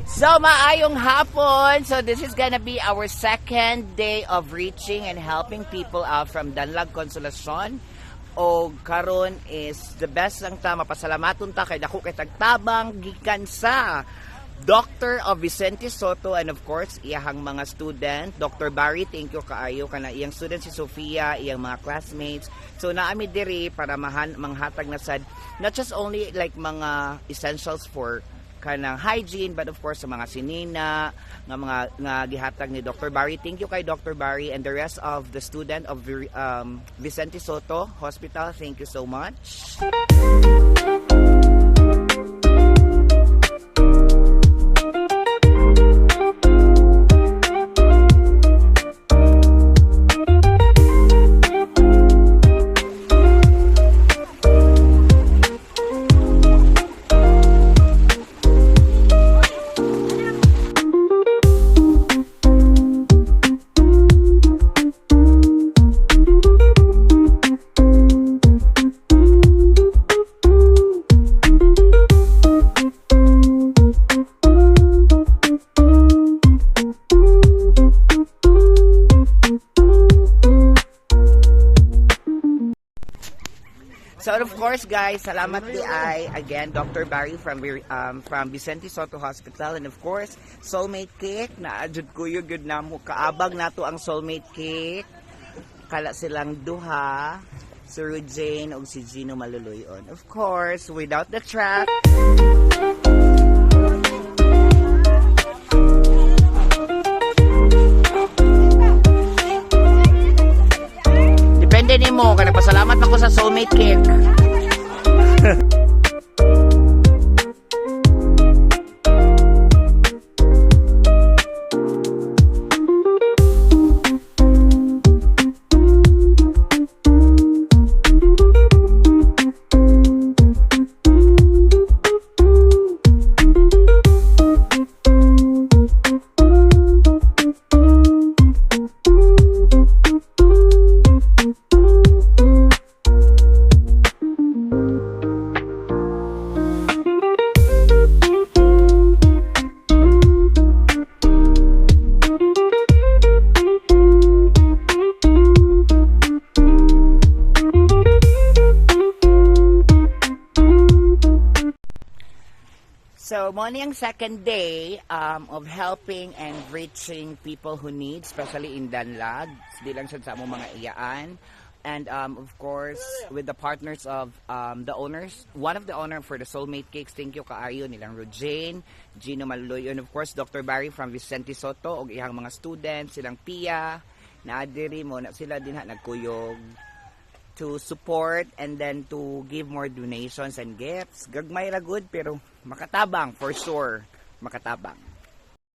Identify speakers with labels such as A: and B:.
A: So, maayong hapon. So, this is gonna be our second day of reaching and helping people out from Danlag Consolacion. O karon is the best lang ta, mapasalamaton ta kay dako kay tagtabang gikan sa Dr. of Vicente Soto and of course iyahang mga student. Dr. Barry, thank you kaayo kana iyang student si Sofia, iyang mga classmates. So naami diri para manghatag na sad not just only like mga essentials for kanang hygiene but of course sa mga sinina nga gihatag ni Dr. Barry. Thank you kay Dr. Barry and the rest of the student of Vicente Soto Hospital. Thank you so much. So of course guys, salamat di ay again Dr. Barry from Vicente Soto Hospital and of course Soulmate Cake na adjud ko yung good namo kaabag nato ang Soulmate Cake kala silang duha si Rujane o si Gino Maluluyon. Of course without the trap. Depende nimo kana pasalamat ako sa Soulmate Cake. So, morning ang second day of helping and reaching people who need, especially in Danlag. Di lang siya sa among mga iyaan. And of course, with the partners of the owners, one of the owner for the Soulmate Cakes, thank you kaayo nilang Rojane, Gino Maluluyo, and of course, Dr. Barry from Vicente Soto, o iyang mga students, silang Pia, na adiri mo, na sila din nagkuyog to support and then to give more donations and gifts. Gagmay ra good pero makatabang for sure. Makatabang.